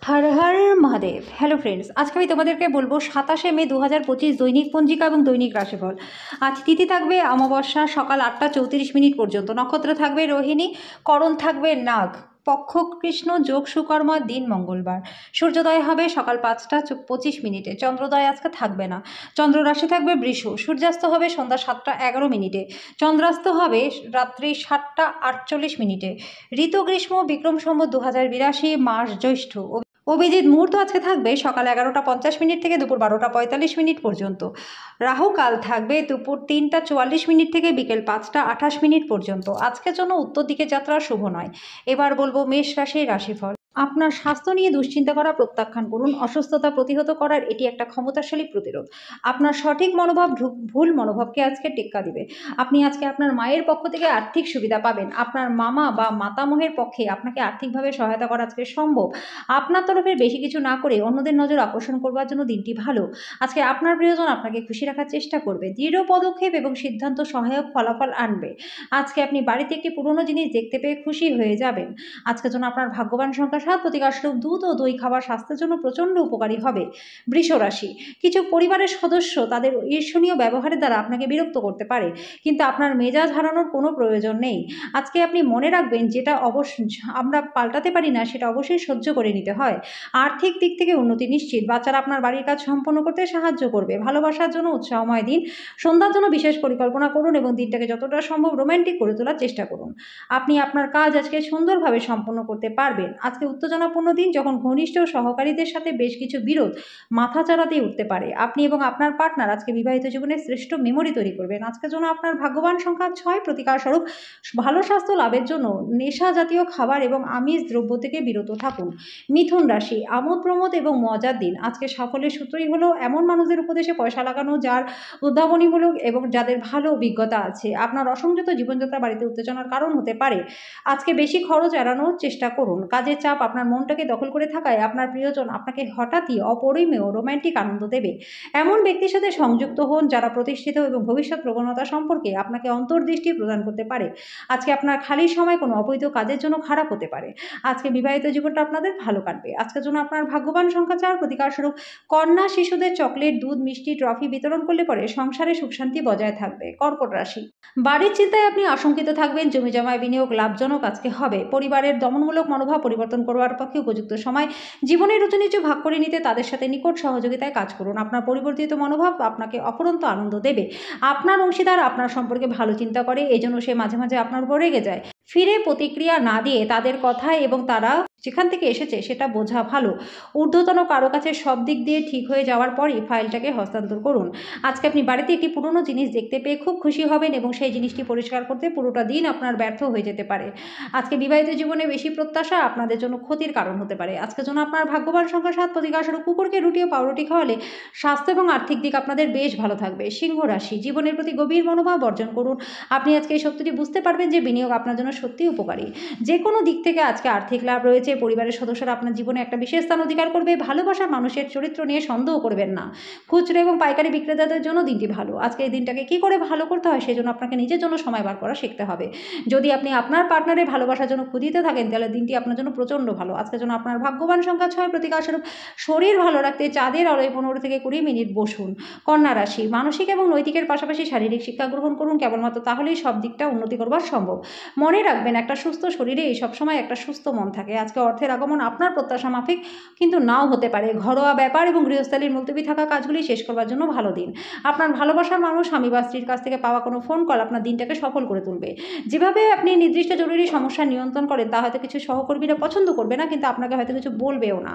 Har Har Mahadev. Hello friends, আজকে আমি তোমাদেরকে বলবো 27 মে 2025 দৈনিক পঞ্জিকা এবং দৈনিক রাশিফল। আজ তিথি থাকবে অমাবস্যা সকাল 8টা 34 মিনিট পর্যন্ত, নক্ষত্র থাকবে রোহিণী, করণ থাকবে নাগ, পক্ষ কৃষ্ণ, যোগ সুকর্মা, দিন মঙ্গলবার। সূর্যোদয় হবে সকাল 5টা 25 মিনিটে, চন্দ্রোদয় আজকে থাকবে না। চন্দ্র রাশি থাকবে বৃষ, সূর্যাস্ত হবে সন্ধ্যা 7টা 11 মিনিটে, চন্দ্রাস্ত হবে রাত্রি 7টা 48 মিনিটে। ঋতু গ্রীষ্ম, বিক্রম সম্বত 2082, মাস জ্যৈষ্ঠ। অভিজিৎ মুহূর্ত আজকে থাকবে সকাল 11টা 50 মিনিট থেকে দুপুর 12টা 45 মিনিট পর্যন্ত। রাহু কাল থাকবে দুপুর 3টা 44 মিনিট থেকে বিকেল 5টা 28 মিনিট পর্যন্ত। আজকের জন্য উত্তর দিকে যাত্রা শুভ নয়। এবার বলবো মেষ রাশির রাশিফল। আপনার স্বাস্থ্য নিয়ে দুশ্চিন্তা করা প্রত্যাখ্যান করুন। অসুস্থতা প্রতিহত করার এটি একটা ক্ষমতাশালী প্রতিরোধ। আপনার সঠিক মনোভাব ভুল মনোভাবকে আজকে টেক্কা দিবে। আপনি আজকে আপনার মায়ের পক্ষ থেকে আর্থিক সুবিধা পাবেন। আপনার মামা বা মাতামহের পক্ষে আপনাকে আর্থিকভাবে সহায়তা করা আজকে সম্ভব। আপনার তরফের বেশি কিছু না করে অন্যদের নজর আকর্ষণ করবার জন্য দিনটি ভালো। আজকে আপনার প্রিয়জন আপনাকে খুশি রাখার চেষ্টা করবে। দৃঢ় পদক্ষেপ এবং সিদ্ধান্ত সহায়ক ফলাফল আনবে। আজকে আপনি বাড়িতে একটি পুরনো জিনিস দেখতে পেয়ে খুশি হয়ে যাবেন। আজকের জন্য আপনার ভাগ্যবান সংখ্যা 7, প্রতিকারস্বরূপ দুধ ও দই খাওয়া স্বাস্থ্যের জন্য প্রচণ্ড উপকারী হবে। বৃষ রাশি, কিছু পরিবারের সদস্য তাদের ঈর্ষণীয় ব্যবহারের দ্বারা আপনাকে বিরক্ত করতে পারে, কিন্তু আপনার মেজাজ হারানোর কোনো প্রয়োজন নেই। আজকে আপনি মনে রাখবেন, যেটা আমরা পাল্টাতে পারি না সেটা অবশ্যই সহ্য করে নিতে হয়। আর্থিক দিক থেকে উন্নতি নিশ্চিত। বাচ্চারা আপনার বাড়ির কাজ সম্পন্ন করতে সাহায্য করবে। ভালোবাসার জন্য উৎসাহময় দিন। সন্ধ্যার জন্য বিশেষ পরিকল্পনা করুন এবং দিনটাকে যতটা সম্ভব রোমান্টিক করে তোলার চেষ্টা করুন। আপনি আপনার কাজ আজকে সুন্দরভাবে সম্পন্ন করতে পারবেন। আজকে উত্তেজনাপূর্ণ দিন, যখন ঘনিষ্ঠ সহকারীদের সাথে বেশ কিছু বিরোধ মাথাচাড়া দিয়ে উঠতে পারে। আপনি এবং আপনার পার্টনার আজকে বিবাহিত জীবনে শ্রেষ্ঠ মেমোরি তৈরি করবেন। আজকের জন্য আপনার ভাগ্যবান সংখ্যা 6, প্রতিকার স্বরূপ ভালো স্বাস্থ্য লাভের জন্য নেশা জাতীয় খাবার এবং আমিষ দ্রব্য থেকে বিরত থাকুন। মিথুন রাশি, আমোদ প্রমোদ এবং মজার দিন। আজকে সাফল্যের সূত্রই হলো এমন মানুষদের উপদেশে পয়সা লাগানো যার উদ্ভাবনীমূলক এবং যাদের ভালো অভিজ্ঞতা আছে। আপনার অসংযত জীবনযাত্রা বাড়িতে উত্তেজনার কারণ হতে পারে। আজকে বেশি খরচ এড়ানোর চেষ্টা করুন। কাজের চাপ আপনার মনটাকে দখল করে থাকায় আপনার প্রিয়জন আপনাকে হঠাৎই অপরিমেয় রোমান্টিক আনন্দ দেবে। এমন ব্যক্তির সাথে সংযুক্ত হন যারা প্রতিষ্ঠিত এবং ভবিষ্যৎ প্রবণতা সম্পর্কে আপনাকে অন্তর্দৃষ্টি প্রদান করতে পারে। আজকে আপনার খালি সময় কোনো অবৈধ কাজের জন্য খারাপ হতে পারে। আজকে বিবাহিত জীবনটা আপনাদের ভালো কাটবে। আজকের জন্য আপনার ভাগ্যবান সংখ্যা 4, প্রতিকার স্বরূপ কন্যা শিশুদের চকলেট, দুধ, মিষ্টি, ট্রফি বিতরণ করলে পরে সংসারে সুখ শান্তি বজায় থাকবে। কর্কট রাশি, বাড়ির চিন্তায় আপনি আশঙ্কিত থাকবেন। জমি জমায় বিনিয়োগ লাভজনক আজকে হবে। পরিবারের দমনমূলক মনোভাব পরিবর্তন করবার পক্ষে উপযুক্ত সময়। জীবনের উঁচু নিচু ভাগ করে নিতে তাদের সাথে নিকট সহযোগিতায় কাজ করুন। আপনার পরিবর্তিত মনোভাব আপনাকে অফুরন্ত আনন্দ দেবে। আপনার অংশীদার আপনার সম্পর্কে ভালো চিন্তা করে, এজন্য সে মাঝে মাঝে আপনার উপর রেগে যায়। ফিরে প্রতিক্রিয়া না দিয়ে তাদের কথায় এবং তারা যেখান থেকে এসেছে সেটা বোঝা ভালো। ঊর্ধ্বতন কারো কাছে সব দিক দিয়ে ঠিক হয়ে যাওয়ার পরই ফাইলটাকে হস্তান্তর করুন। আজকে আপনি বাড়িতে একটি পুরনো জিনিস দেখতে পেয়ে খুব খুশি হবেন এবং সেই জিনিসটি পরিষ্কার করতে পুরোটা দিন আপনার ব্যর্থ হয়ে যেতে পারে। আজকে বিবাহিত জীবনে বেশি প্রত্যাশা আপনাদের জন্য ক্ষতির কারণ হতে পারে। আজকের জন্য আপনার ভাগ্যবান সংখ্যা 7, প্রতিকার স্বরূপ কুকুরকে রুটি ও পাউরুটি খাওয়ালে স্বাস্থ্য এবং আর্থিক দিক আপনাদের বেশ ভালো থাকবে। সিংহ রাশি, জীবনের প্রতি গভীর মনোভাব অর্জন করুন। আপনি আজকে এই সত্যটি বুঝতে পারবেন যে বিনিয়োগ আপনার জন্য সত্যিই উপকারী। যে কোনো দিক থেকে আজকে আর্থিক লাভ রয়েছে। পরিবারের সদস্যরা আপনার জীবনে একটা বিশেষ স্থান অধিকার করবে। ভালোবাসার মানুষের চরিত্র নিয়ে সন্দেহ করবেন না। খুচরো এবং পাইকারি বিক্রেতাদের জন্য দিনটি ভালো। আজকে এই দিনটাকে কি করে ভালো করতে হয় সেজন্য আপনাকে নিজের জন্য সময় বার করা শিখতে হবে। যদি আপনি আপনার পার্টনারের ভালোবাসার জন্য ক্ষুদিতে থাকেন তাহলে দিনটি আপনার জন্য প্রচণ্ড ভালো। আজকের জন্য আপনার ভাগ্যবান সংখ্যা 6, প্রতিকার স্বরূপ শরীর ভালো রাখতে চাঁদের আলোয় 15 থেকে 20 মিনিট বসুন। কন্যা রাশি, মানসিক এবং নৈতিকের পাশাপাশি শারীরিক শিক্ষা গ্রহণ করুন। কেবলমাত্র তাহলেই সব দিকটা উন্নতি করবার সম্ভব। মনে রাখবেন, একটা সুস্থ শরীরে সবসময় একটা সুস্থ মন থাকে। আজকে অর্থের আগমন আপনার প্রত্যাশা মাফিক কিন্তু নাও হতে পারে। ঘরোয়া ব্যাপার এবং গৃহস্থালির মুলতবি থাকা কাজগুলি শেষ করবার জন্য ভালো দিন। আপনার ভালোবাসার মানুষ, স্বামী বা স্ত্রীর কাছ থেকে পাওয়া কোনো ফোন কল আপনার দিনটাকে সফল করে তুলবে। যেভাবে আপনি নির্দিষ্ট জরুরি সমস্যা নিয়ন্ত্রণ করেন তা হয়তো কিছু সহকর্মীরা পছন্দ করবে না, কিন্তু আপনাকে হয়তো কিছু বলবেও না।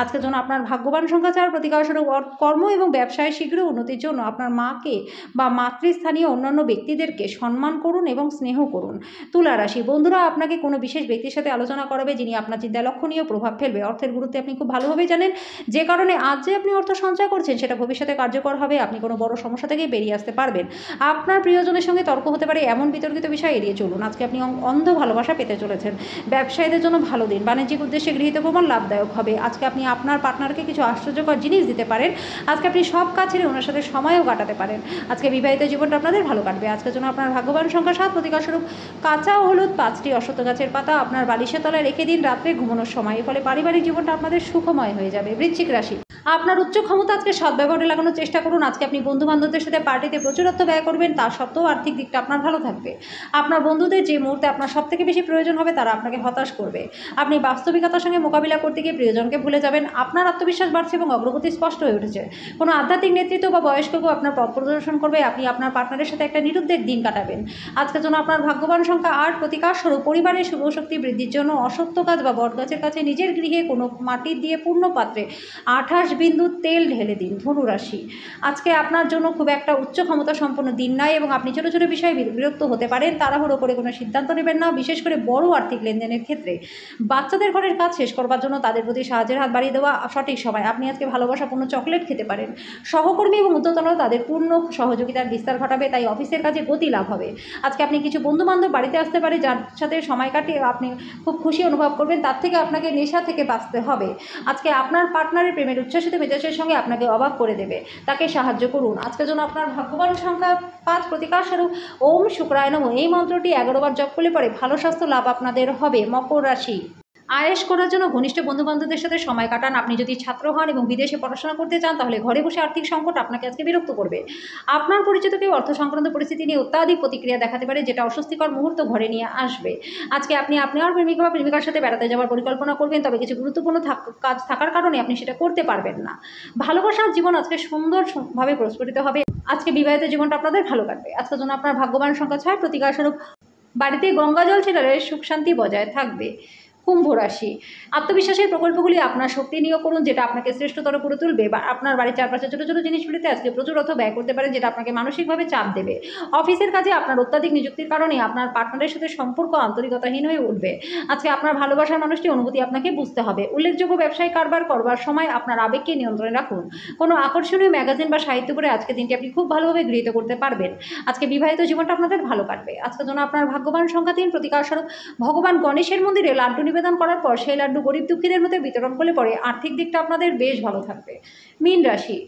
আজকের জন্য আপনার ভাগ্যবান সংখ্যা 4, প্রতিকার স্বরূপ কর্ম এবং ব্যবসায় শীঘ্র উন্নতির জন্য আপনার মাকে বা মাতৃস্থানীয় অন্যান্য ব্যক্তিদেরকে সম্মান করুন এবং স্নেহ করুন। তুলা রাশি, বন্ধুরা আপনাকে কোনো বিশেষ ব্যক্তির সাথে আলোচনা করাবে যিনি আপনার চিন্তায় লক্ষণীয় প্রভাব ফেলবে। অর্থের গুরুত্ব আপনি খুব ভালোভাবে জানেন, যে কারণে আজ যে আপনি অর্থ সঞ্চয় করছেন সেটা ভবিষ্যতে কার্যকর হবে। আপনি কোনো বড় সমস্যা থেকে বেরিয়ে আসতে পারবেন। আপনার প্রিয়জনের সঙ্গে তর্ক হতে পারে, এমন বিতর্কিত বিষয় এড়িয়ে চলুন। আজকে আপনি অন্ধ ভালোবাসা পেতে চলেছেন। ব্যবসায়ীদের জন্য ভালো দিন। বাণিজ্যিক উদ্দেশ্যে গৃহীত ভ্রমণ লাভদায়ক হবে। আজকে আপনি আপনার পার্টনারকে কিছু আশ্চর্যকর জিনিস দিতে পারেন। আজকে আপনি সব কাজ ছেড়ে ওনার সাথে সময়ও কাটাতে পারেন। আজকে বিবাহিত জীবনটা আপনাদের ভালো কাটবে। আজকের জন্য আপনার ভাগ্যবান সংখ্যা 7, প্রতিকার স্বরূপ কাঁচা হলুদ 5টি অশ্বত্থ গাছের পাতা আপনার বালিশের তলায় রেখে দিন। রাত্রে ঘুমানোর সময়, এর ফলে পারিবারিক জীবনটা আপনাদের সুখময় হয়ে যাবে। বৃশ্চিক রাশি, আপনার উচ্চ ক্ষমতা আজকে সদ্ব্যবহারে লাগানোর চেষ্টা করুন। আজকে আপনি বন্ধু বান্ধবদের সাথে পার্টিতে প্রচুর অর্থ ব্যয় করবেন, তা সত্ত্বেও আর্থিক দিকটা আপনার ভালো থাকবে। আপনার বন্ধুদের যে মুহূর্তে আপনার সবথেকে বেশি প্রয়োজন হবে তারা আপনাকে হতাশ করবে। আপনি বাস্তবিকতার সঙ্গে মোকাবিলা করতে গিয়ে প্রিয়জনকে ভুলে যাবেন। আপনার আত্মবিশ্বাস বাড়ছে এবং অগ্রগতি স্পষ্ট হয়ে উঠেছে। কোনো আধ্যাত্মিক নেতৃত্ব বা বয়স্ক কেউ আপনার পথ প্রদর্শন করবে। আপনি আপনার পার্টনারের সাথে একটা নিরুদ্বেগ দিন কাটাবেন। আজকের জন্য আপনার ভাগ্যবান সংখ্যা ৮। প্রতিকার স্বরূপ পরিবারের শুভ শক্তি বৃদ্ধির জন্য অসত্য গাছ বা বটগাছের কাছে নিজের গৃহে কোনো মাটি দিয়ে পূর্ণ পাত্রে 28 বিন্দু তেল ঢেলে দিন। ধনু রাশি, আজকে আপনার জন্য খুব একটা উচ্চ ক্ষমতা সম্পন্ন দিন নয় এবং আপনি ছোটো ছোটো বিষয়ে বিরক্ত হতে পারেন। তাড়াহুড়ো করে কোনো সিদ্ধান্ত নেবেন না, বিশেষ করে বড় আর্থিক লেনদেনের ক্ষেত্রে। বাচ্চাদের ঘরের কাজ শেষ করবার জন্য তাদের প্রতি সাহায্যের হাত বাড়িয়ে দেওয়া সঠিক সময়। আপনি আজকে ভালোবাসাপূর্ণ চকলেট খেতে পারেন। সহকর্মী এবং ঊর্ধ্বতনরা তাদের পূর্ণ সহযোগিতার বিস্তার ঘটাবে, তাই অফিসের কাজে গতি লাভ হবে। আজকে আপনি কিছু বন্ধুবান্ধব বাড়িতে আসতে পারে, যার সাথে সময় কাটিয়ে আপনি খুব খুশি অনুভব করবেন। তার থেকে আপনাকে নেশা থেকে বাঁচতে হবে। আজকে আপনার পার্টনারের প্রেমের উচ্ছ্বাসিত মেজাজের সঙ্গে আপনাকে অবাক করে দেবে, তাকে সাহায্য করুন। আজকের জন্য আপনার ভাগ্যবান সংখ্যা 5। প্রতিকার স্বরূপ ওম শুক্রায় নমঃ এই মন্ত্রটি 11 বার জপ করলে পরে ভালো স্বাস্থ্য লাভ আপনাদের হবে। মকর রাশি, আয়েশ করার জন্য ঘনিষ্ঠ বন্ধুবান্ধবদের সাথে সময় কাটান। আপনি যদি ছাত্র হন এবং বিদেশে পড়াশোনা করতে চান তাহলে ঘরে বসে আর্থিক সংকট আপনাকে আজকে বিরক্ত করবে। আপনার পরিচিত কেউ অর্থ সংক্রান্ত পরিস্থিতি নিয়ে অত্যাধিক প্রতিক্রিয়া দেখাতে পারে, যেটা অস্বস্তিকর মুহূর্ত ঘরে নিয়ে আসবে। আজকে আপনি আপনার প্রেমিক বা প্রেমিকার সাথে বেড়াতে যাওয়ার পরিকল্পনা করবেন, তবে কিছু গুরুত্বপূর্ণ কাজ থাকার কারণে আপনি সেটা করতে পারবেন না। ভালোবাসার জীবন আজকে সুন্দরভাবে প্রস্ফুটিত হবে। আজকে বিবাহিত জীবনটা আপনাদের ভালো কাটবে। আজকের জন্য আপনার ভাগ্যবান সংখ্যা 6। প্রতিকার স্বরূপ বাড়িতে গঙ্গা জল ছিটালে সুখ শান্তি বজায় থাকবে। কুম্ভ রাশি, আত্মবিশ্বাসের প্রকল্পগুলি আপনার শক্তি নিয়োগ করুন, যেটা আপনাকে শ্রেষ্ঠতর করে তুলবে। বা আপনার বাড়ির চারপাশে ছোটো ছোটো জিনিসগুলিতে আজকে প্রচুর অর্থ ব্যয় করতে পারেন, যেটা আপনাকে মানসিকভাবে চাপ দেবে। অফিসের কাজে আপনার অত্যাধিক নিযুক্তির কারণে আপনার পার্টনারের সাথে সম্পর্ক আন্তরিকতাহীন হয়ে উঠবে। আজকে আপনার ভালোবাসার মানুষটি অনুভূতি আপনাকে বুঝতে হবে। উল্লেখযোগ্য ব্যবসায়িক কারবার করবার সময় আপনার আবেগকে নিয়ন্ত্রণে রাখুন। কোনো আকর্ষণীয় ম্যাগাজিন বা সাহিত্য পড়ে আজকে দিনটি আপনি খুব ভালোভাবে গৃহীত করতে পারবেন। আজকে বিবাহিত জীবনটা আপনাদের ভালো কাটবে। আজকের জন্য আপনার ভাগ্যবান সংখ্যা 3। প্রতিকার স্বরূপ ভগবান গণেশের মন্দিরে লাড্ডু নিবেদন করার পর সেই লাড্ডু গরিব দুঃখীদের মধ্যে বিতরণ করলে পরে আর্থিক দিকটা আপনাদের বেশ ভালো থাকবে। মীন রাশি,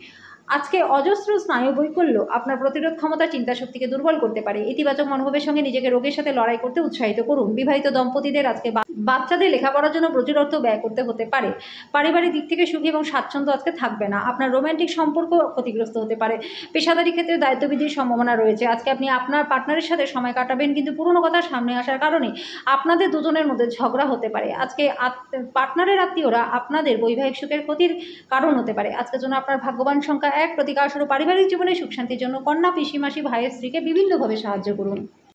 আজকে অজস্র স্নায়ু বৈকল্য আপনার প্রতিরোধ ক্ষমতা চিন্তা শক্তিকে দুর্বল করতে পারে। ইতিবাচক মনোভাবের সঙ্গে নিজেকে রোগের সাথে লড়াই করতে উৎসাহিত করুন। বিবাহিত দম্পতিদের আজকে বাচ্চাদের লেখাপড়ার জন্য প্রচুর অর্থ ব্যয় করতে হতে পারে। পারিবারিক দিক থেকে সুখী এবং স্বাচ্ছন্দ্য আজকে থাকবে না। আপনার রোম্যান্টিক সম্পর্ক ক্ষতিগ্রস্ত হতে পারে। পেশাদারি ক্ষেত্রে দায়িত্ববিধির সম্ভাবনা রয়েছে। আজকে আপনি আপনার পার্টনারের সাথে সময় কাটাবেন, কিন্তু পুরনো কথা সামনে আসার কারণে আপনাদের দুজনের মধ্যে ঝগড়া হতে পারে। আজকে পার্টনারের আত্মীয়রা আপনাদের বৈবাহিক সুখের ক্ষতির কারণ হতে পারে। আজকের জন্য আপনার ভাগ্যবান সংখ্যা 1। প্রতিকার স্বরূপ পারিবারিক জীবনে সুখ শান্তির জন্য কন্যা, পিসি, মাসি, ভাইয়ের স্ত্রীকে বিভিন্নভাবে সাহায্য করুন।